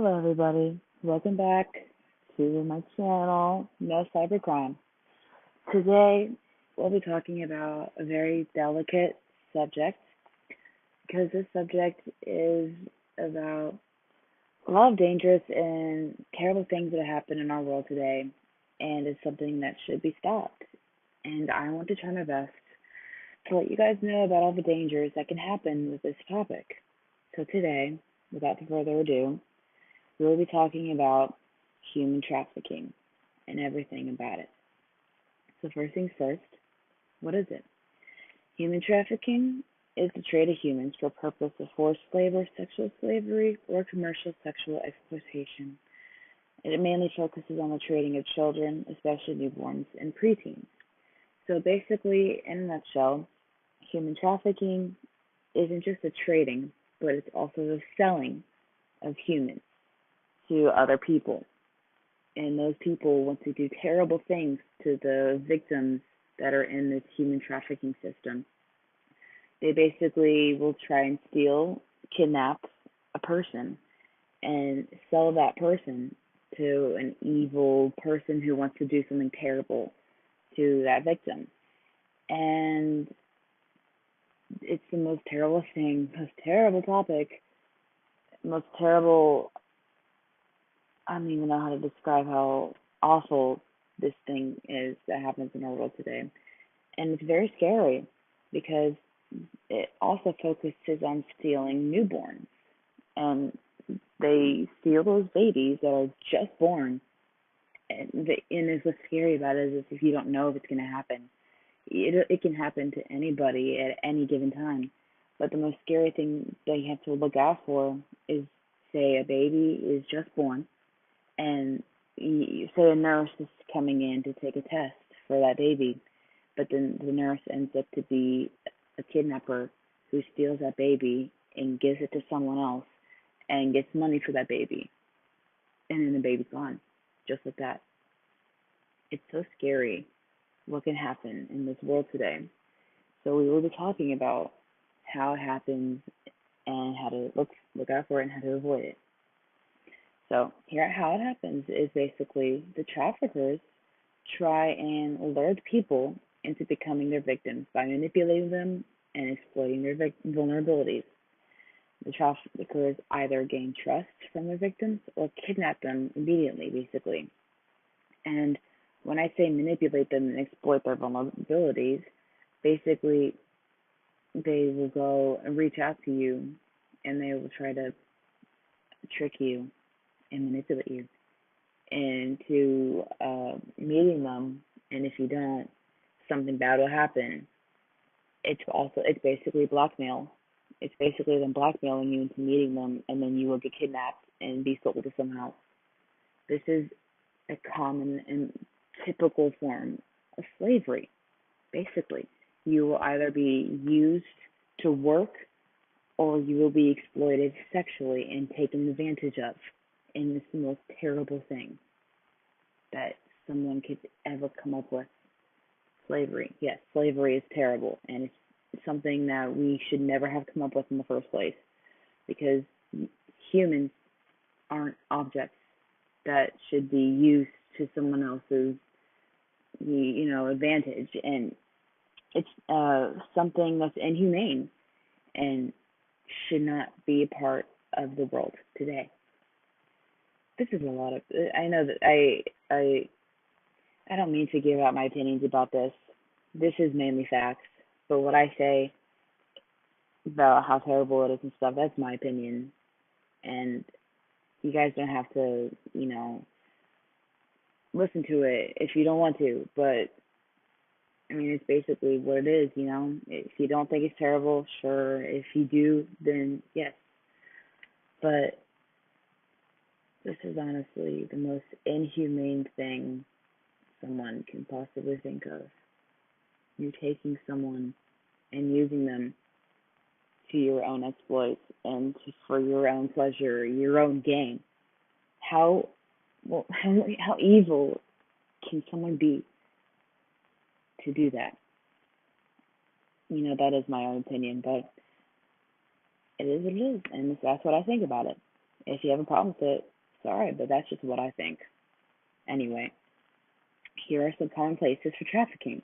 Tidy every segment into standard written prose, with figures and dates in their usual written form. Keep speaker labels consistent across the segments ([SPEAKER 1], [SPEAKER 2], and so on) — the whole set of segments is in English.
[SPEAKER 1] Hello, everybody. Welcome back to my channel, No CyberCrime. Today, we'll be talking about a very delicate subject because this subject is about a lot of dangerous and terrible things that happen in our world today, and it's something that should be stopped. And I want to try my best to let you guys know about all the dangers that can happen with this topic. So today, without further ado, we'll be talking about human trafficking and everything about it. So, first things first, what is it? Human trafficking is the trade of humans for purpose of forced labor, sexual slavery, or commercial sexual exploitation. It mainly focuses on the trading of children, especially newborns and preteens. So, basically, in a nutshell, human trafficking isn't just the trading, but it's also the selling of humans to other people. And those people want to do terrible things to the victims that are in this human trafficking system. They basically will try and steal, kidnap a person, and sell that person to an evil person who wants to do something terrible to that victim. And it's the most terrible thing, most terrible topic, most terrible. I don't even know how to describe how awful this thing is that happens in our world today. And it's very scary because it also focuses on stealing newborns. And they steal those babies that are just born. And what's scary about it is if you don't know if it's going to happen. It can happen to anybody at any given time. But the most scary thing that you have to look out for is, say, a baby is just born and say a nurse is coming in to take a test for that baby, but then the nurse ends up to be a kidnapper who steals that baby and gives it to someone else and gets money for that baby, and then the baby's gone, just like that. It's so scary what can happen in this world today. So we will be talking about how it happens and how to look out for it and how to avoid it. So here, how it happens is basically the traffickers try and lure people into becoming their victims by manipulating them and exploiting their vulnerabilities. The traffickers either gain trust from their victims or kidnap them immediately, basically. And when I say manipulate them and exploit their vulnerabilities, basically they will go and reach out to you and they will try to trick you and manipulate you into meeting them, and if you don't, something bad will happen. It's basically blackmail. It's basically them blackmailing you into meeting them, and then you will get kidnapped and be sold to someone else. This is a common and typical form of slavery. Basically, you will either be used to work or you will be exploited sexually and taken advantage of. And it's the most terrible thing that someone could ever come up with. Slavery. Yes, slavery is terrible, and it's something that we should never have come up with in the first place, because humans aren't objects that should be used to someone else's, advantage, and it's something that's inhumane and should not be a part of the world today. This is a lot of. I know that I don't mean to give out my opinions about this. This is mainly facts, but what I say about how terrible it is and stuff, that's my opinion, and you guys don't have to, listen to it if you don't want to. But I mean, it's basically what it is. If you don't think it's terrible, sure. If you do, then yes. But this is honestly the most inhumane thing someone can possibly think of. You're taking someone and using them to your own exploits and for your own pleasure, your own gain. How evil can someone be to do that? That is my own opinion, but it is what it is, and that's what I think about it. If you have a problem with it, Sorry, but that's just what I think. Anyway, here are some common places for trafficking.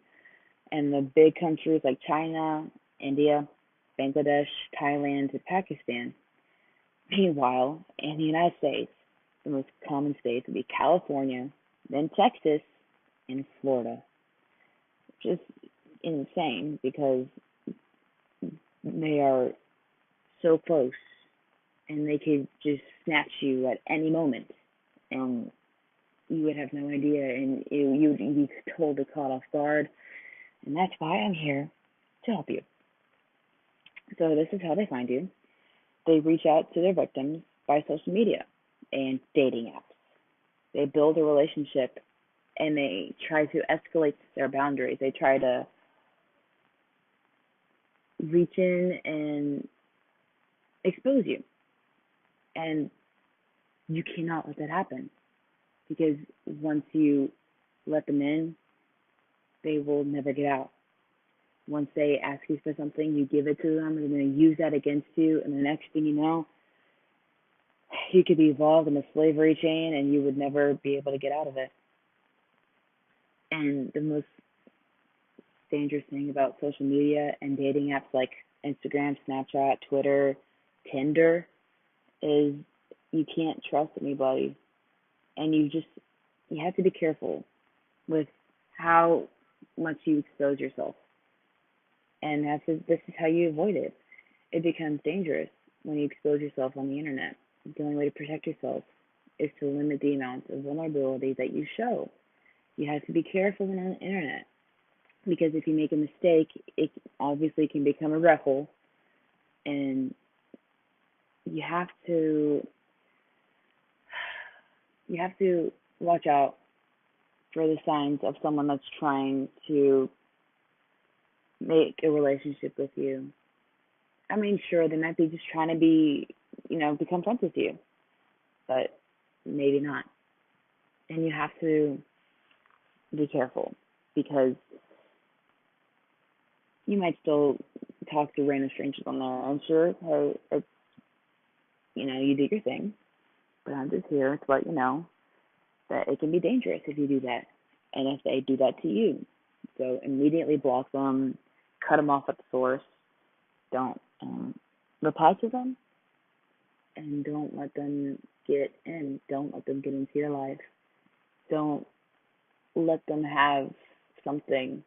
[SPEAKER 1] And the big countries like China, India, Bangladesh, Thailand, and Pakistan. Meanwhile, in the United States, the most common states would be California, then Texas, and Florida. Just insane because they are so close and they could just snatch you at any moment and you would have no idea and you would be totally caught off guard. And that's why I'm here to help you. So this is how they find you. They reach out to their victims by social media and dating apps. They build a relationship and they try to escalate their boundaries. They try to reach in and expose you. And you cannot let that happen because once you let them in, they will never get out. Once they ask you for something, you give it to them, and they're going to use that against you, and the next thing you know, you could be involved in a slavery chain and you would never be able to get out of it. And the most dangerous thing about social media and dating apps like Instagram, Snapchat, Twitter, Tinder is you can't trust anybody. And you have to be careful with how much you expose yourself. And this is how you avoid it. It becomes dangerous when you expose yourself on the internet. The only way to protect yourself is to limit the amount of vulnerability that you show. You have to be careful on the internet because if you make a mistake, it obviously can become a rat hole, and you have to watch out for the signs of someone that's trying to make a relationship with you. I mean, sure, they might be just trying to become friends with you, but maybe not. And you have to be careful because you might still talk to random strangers on there. I'm sure, you do your thing, but I'm just here to let you know that it can be dangerous if you do that, and if they do that to you. So immediately block them, cut them off at the source. Don't reply to them, and don't let them get in. Don't let them get into your life. Don't let them have something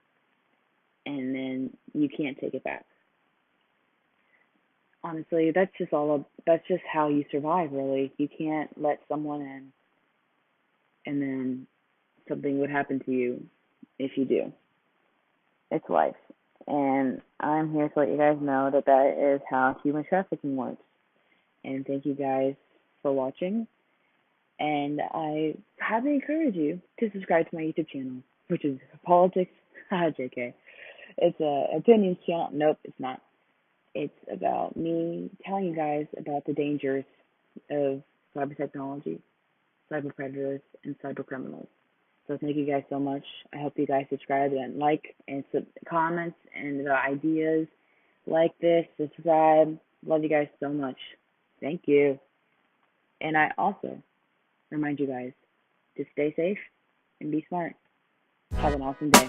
[SPEAKER 1] and then you can't take it back. Honestly, that's just how you survive, really. You can't let someone in and then something would happen to you if you do. It's life. And I'm here to let you guys know that is how human trafficking works. And thank you guys for watching. And I highly encourage you to subscribe to my YouTube channel, which is Politics. JK. It's a opinions channel. Nope, it's not. It's about me telling you guys about the dangers of cyber technology, cyber predators, and cyber criminals. So thank you guys so much. I hope you guys subscribe and like and comments and the ideas like this. Subscribe. Love you guys so much. Thank you. And I also remind you guys to stay safe and be smart. Have an awesome day.